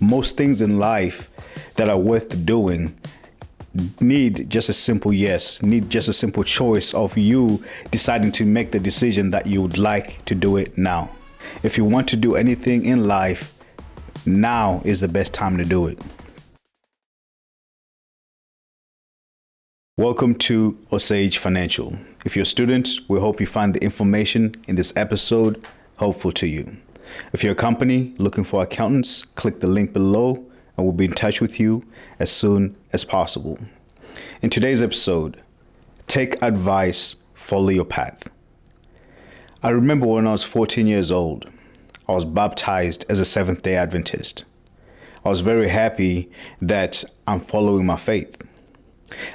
Most things in life that are worth doing need just a simple yes, need just a simple choice of you deciding to make the decision that you would like to do it now. If you want to do anything in life, now is the best time to do it. Welcome to Osage Financial. If you're a student, we hope you find the information in this episode helpful to you. If you're a company looking for accountants, click the link below and we'll be in touch with you as soon as possible. In today's episode, take advice, follow your path. I remember when I was 14 years old, I was baptized as a Seventh-day Adventist. I was very happy that I'm following my faith.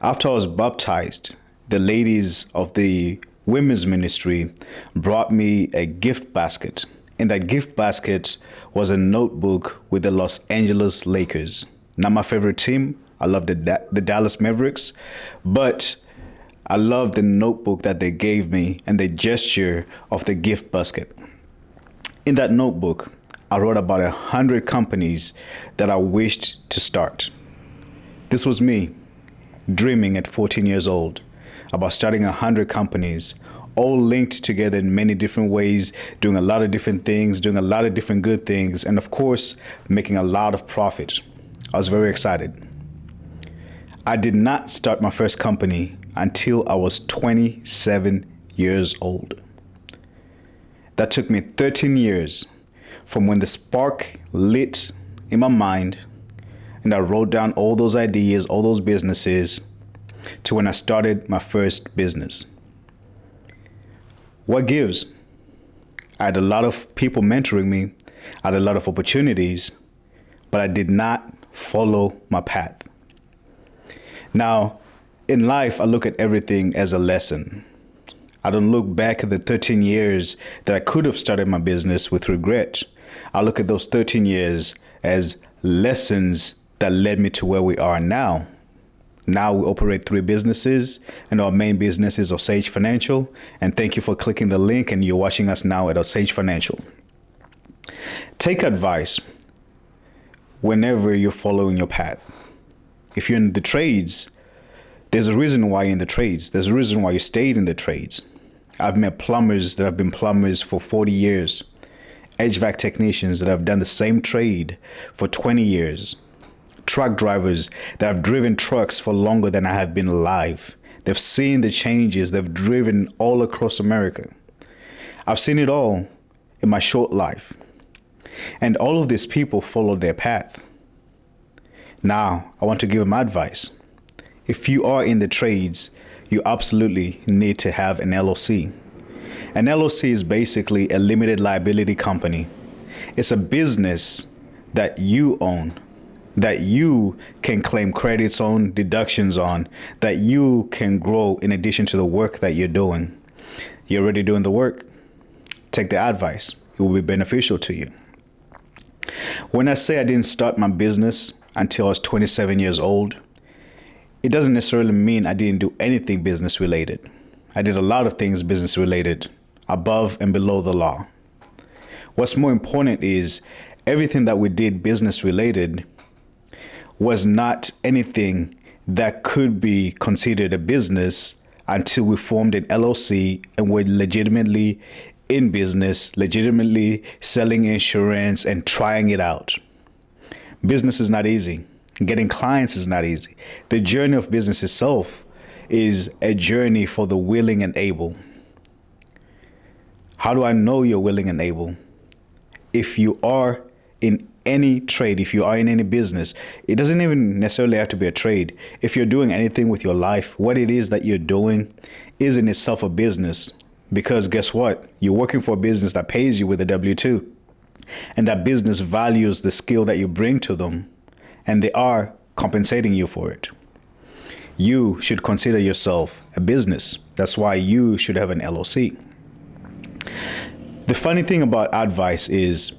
After I was baptized, the ladies of the women's ministry brought me a gift basket. In that gift basket was a notebook with the Los Angeles Lakers. Not my favorite team. I love the Dallas Mavericks, but I love the notebook that they gave me and the gesture of the gift basket. In that notebook, I wrote about 100 companies that I wished to start. This was me, dreaming at 14 years old about starting 100 companies, all linked together in many different ways, doing a lot of different things, doing a lot of different good things, and of course, making a lot of profit. I was very excited. I did not start my first company until I was 27 years old. That took me 13 years from when the spark lit in my mind and I wrote down all those ideas, all those businesses, to when I started my first business. What gives? I had a lot of people mentoring me. I had a lot of opportunities, but I did not follow my path. Now, in life, I look at everything as a lesson. I don't look back at the 13 years that I could have started my business with regret. I look at those 13 years as lessons that led me to where we are now. Now we operate 3 businesses, and our main business is Osage Financial. And thank you for clicking the link, and you're watching us now at Osage Financial. Take advice whenever you're following your path. If you're in the trades, there's a reason why you're in the trades. There's a reason why you stayed in the trades. I've met plumbers that have been plumbers for 40 years, HVAC technicians that have done the same trade for 20 years, truck drivers that have driven trucks for longer than I have been alive. They've seen the changes. They've driven all across America. I've seen it all in my short life. And all of these people followed their path. Now, I want to give them advice. If you are in the trades, you absolutely need to have an LLC. An LLC is basically a limited liability company. It's a business that you own, that you can claim credits on, deductions on, that you can grow in addition to the work that you're doing. You're already doing the work. Take the advice. It will be beneficial to you. When I say I didn't start my business until I was 27 years old, it doesn't necessarily mean I didn't do anything business related. I did a lot of things business related, above and below the law. What's more important is everything that we did business related was not anything that could be considered a business until we formed an LLC and were legitimately in business, legitimately selling insurance and trying it out. Business is not easy. Getting clients is not easy. The journey of business itself is a journey for the willing and able. How do I know you're willing and able? If you are in any trade, if you are in any business, it doesn't even necessarily have to be a trade. If you're doing anything with your life, what it is that you're doing is in itself a business. Because guess what? You're working for a business that pays you with a W-2. And that business values the skill that you bring to them. And they are compensating you for it. You should consider yourself a business. That's why you should have an LLC. The funny thing about advice is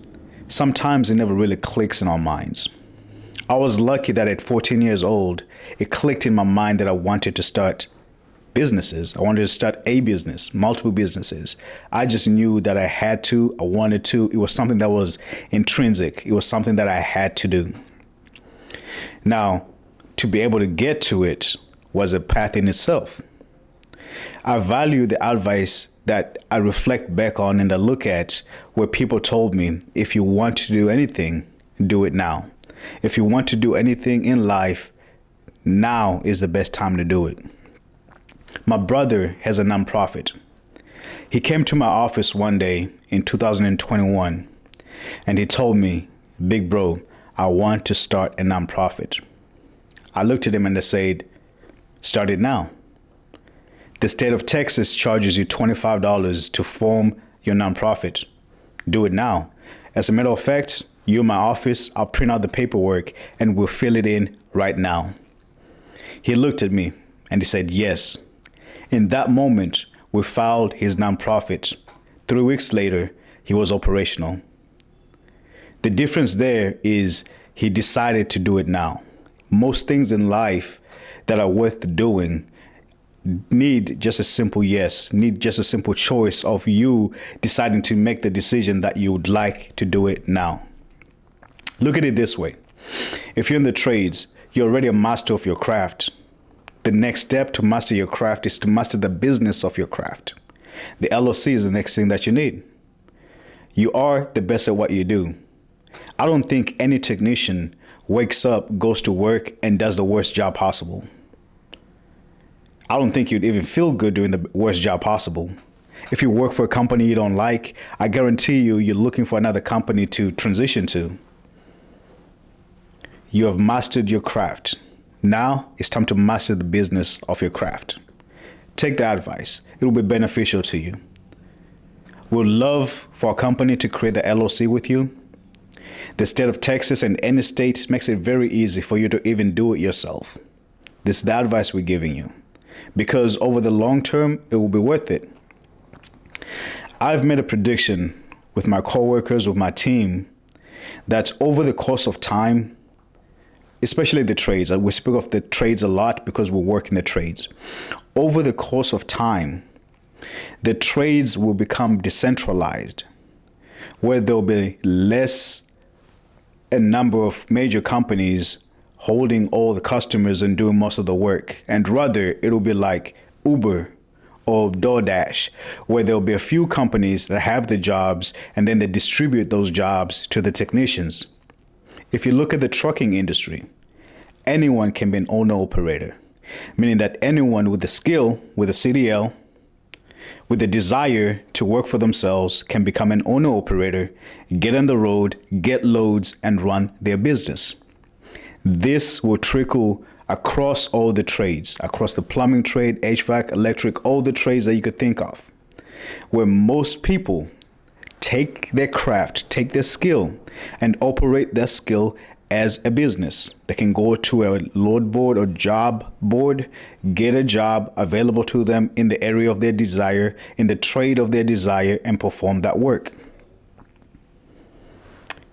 sometimes it never really clicks in our minds. I was lucky that at 14 years old, it clicked in my mind that I wanted to start businesses. I wanted to start a business, multiple businesses. I just knew that I had to, I wanted to. It was something that was intrinsic. It was something that I had to do. Now, to be able to get to it was a path in itself. I value the advice that I reflect back on and I look at where people told me, if you want to do anything, do it now. If you want to do anything in life, now is the best time to do it. My brother has a nonprofit. He came to my office one day in 2021 and he told me, big bro, I want to start a nonprofit. I looked at him and I said, start it now. The state of Texas charges you $25 to form your nonprofit. Do it now. As a matter of fact, you're in my office, I'll print out the paperwork and we'll fill it in right now. He looked at me and he said, yes. In that moment, we filed his nonprofit. 3 weeks later, he was operational. The difference there is he decided to do it now. Most things in life that are worth doing need just a simple yes, need just a simple choice of you deciding to make the decision that you would like to do it now. Look at it this way. If you're in the trades, you're already a master of your craft. The next step to master your craft is to master the business of your craft. The LOC is the next thing that you need. You are the best at what you do. I don't think any technician wakes up, goes to work, and does the worst job possible. I don't think you'd even feel good doing the worst job possible. If you work for a company you don't like, I guarantee you're looking for another company to transition to. You have mastered your craft. Now it's time to master the business of your craft. Take the advice. It will be beneficial to you. We'd love for a company to create the LOC with you. The state of Texas and any state makes it very easy for you to even do it yourself. This is the advice we're giving you. Because over the long term, it will be worth it. I've made a prediction with my coworkers, with my team, that over the course of time, especially the trades, we speak of the trades a lot because we work in the trades. Over the course of time, the trades will become decentralized, where there'll be less a number of major companies holding all the customers and doing most of the work. And rather, it'll be like Uber or DoorDash, where there'll be a few companies that have the jobs and then they distribute those jobs to the technicians. If you look at the trucking industry, anyone can be an owner-operator, meaning that anyone with the skill, with a CDL, with the desire to work for themselves can become an owner-operator, get on the road, get loads, and run their business. This will trickle across all the trades, across the plumbing trade, HVAC, electric, all the trades that you could think of, where most people take their craft, take their skill, and operate their skill as a business. They can go to a load board or job board, get a job available to them in the area of their desire, in the trade of their desire, and perform that work.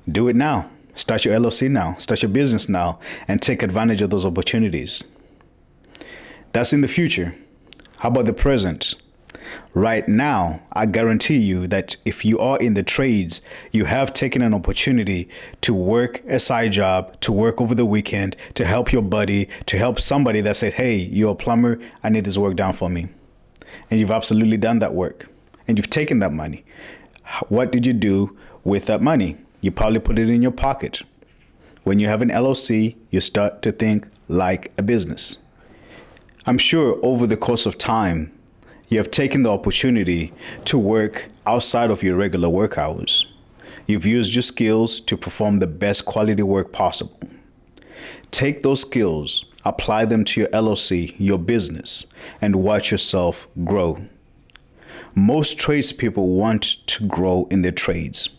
Do it now. Start your LLC now. Start your business now and take advantage of those opportunities. That's in the future. How about the present? Right now, I guarantee you that if you are in the trades, you have taken an opportunity to work a side job, to work over the weekend, to help your buddy, to help somebody that said, hey, you're a plumber, I need this work done for me. And you've absolutely done that work. And you've taken that money. What did you do with that money? You probably put it in your pocket. When you have an LLC, you start to think like a business. I'm sure over the course of time, you have taken the opportunity to work outside of your regular work hours. You've used your skills to perform the best quality work possible. Take those skills, apply them to your LLC, your business, and watch yourself grow. Most tradespeople want to grow in their trades.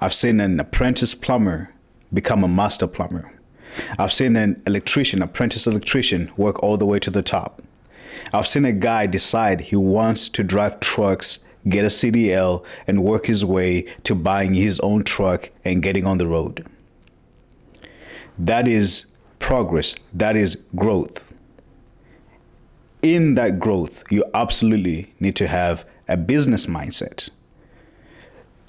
I've seen an apprentice plumber become a master plumber. I've seen an electrician, apprentice electrician, work all the way to the top. I've seen a guy decide he wants to drive trucks, get a CDL, and work his way to buying his own truck and getting on the road. That is progress. That is growth. in that growth, you absolutely need to have a business mindset.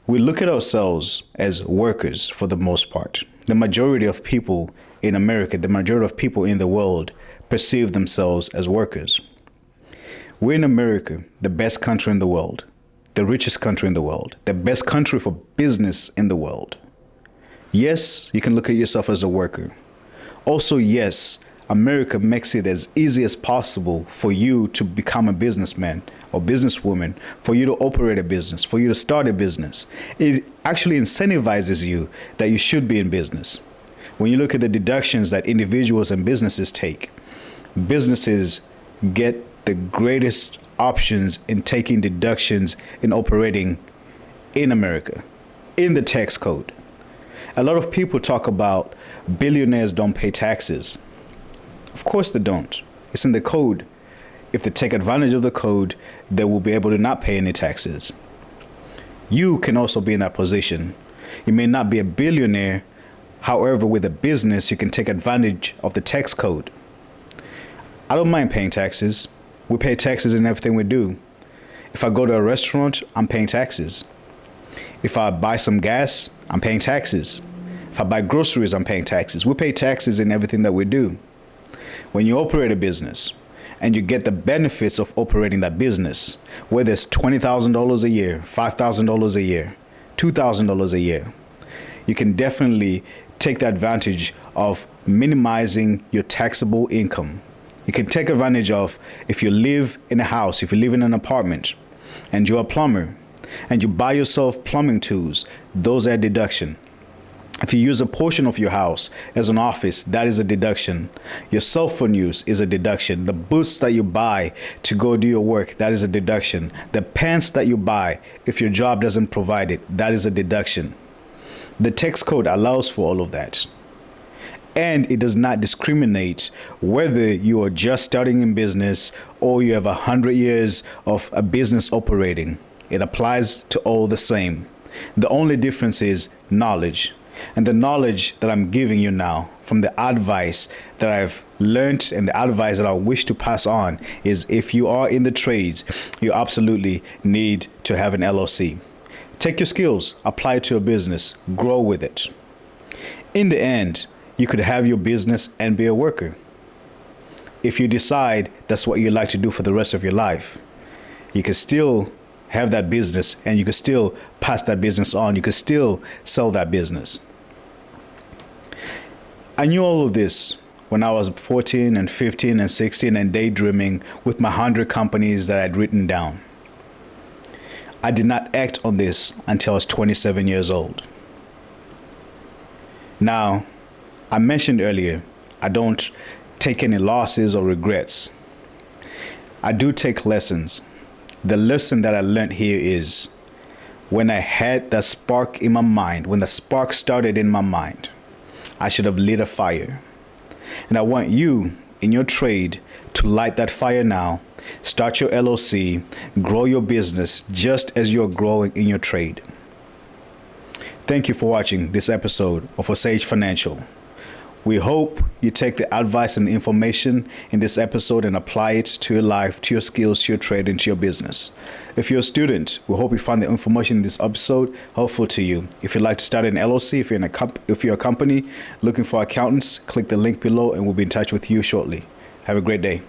We look at ourselves as workers for the most part. The majority of people in America, the majority of people in the world perceive themselves as workers. We're in America, the best country in the world, the richest country in the world, the best country for business in the world. Yes, you can look at yourself as a worker. Also, yes, America makes it as easy as possible for you to become a businessman or businesswoman, for you to operate a business, for you to start a business. It actually incentivizes you that you should be in business. When you look at the deductions that individuals and businesses take, businesses get the greatest options in taking deductions in operating in America, in the tax code. A lot of people talk about billionaires don't pay taxes. Of course they don't. It's in the code. If they take advantage of the code, they will be able to not pay any taxes. You can also be in that position. You may not be a billionaire. However, with a business, you can take advantage of the tax code. I don't mind paying taxes. We pay taxes in everything we do. If I go to a restaurant, I'm paying taxes. If I buy some gas, I'm paying taxes. If I buy groceries, I'm paying taxes. We pay taxes in everything that we do. When you operate a business and you get the benefits of operating that business, whether it's $20,000 a year, $5,000 a year, $2,000 a year, you can definitely take the advantage of minimizing your taxable income. You can take advantage of, if you live in a house, if you live in an apartment and you're a plumber and you buy yourself plumbing tools, those are a deduction. If you use a portion of your house as an office, that is a deduction. Your cell phone use is a deduction. The boots that you buy to go do your work, that is a deduction. The pants that you buy, if your job doesn't provide it, that is a deduction. The tax code allows for all of that. And it does not discriminate whether you are just starting in business or you have 100 years of a business operating. It applies to all the same. The only difference is knowledge. And the knowledge that I'm giving you now from the advice that I've learned and the advice that I wish to pass on is, if you are in the trades, you absolutely need to have an LLC. Take your skills, apply it to a business, grow with it. In the end, you could have your business and be a worker. If you decide that's what you like to do for the rest of your life, you can still have that business and you can still pass that business on. You can still sell that business. I knew all of this when I was 14 and 15 and 16 and daydreaming with my 100 companies that I'd written down. I did not act on this until I was 27 years old. Now, I mentioned earlier, I don't take any losses or regrets. I do take lessons. The lesson that I learned here is, when I had that spark in my mind, when the spark started in my mind, I should have lit a fire. And I want you in your trade to light that fire now. Start your LLC, grow your business just as you're growing in your trade. Thank you for watching this episode of Osage Financial. We hope you take the advice and the information in this episode and apply it to your life, to your skills, to your trade, and to your business. If you're a student, we hope you find the information in this episode helpful to you. If you'd like to start an LLC, if you're a company looking for accountants, click the link below and we'll be in touch with you shortly. Have a great day.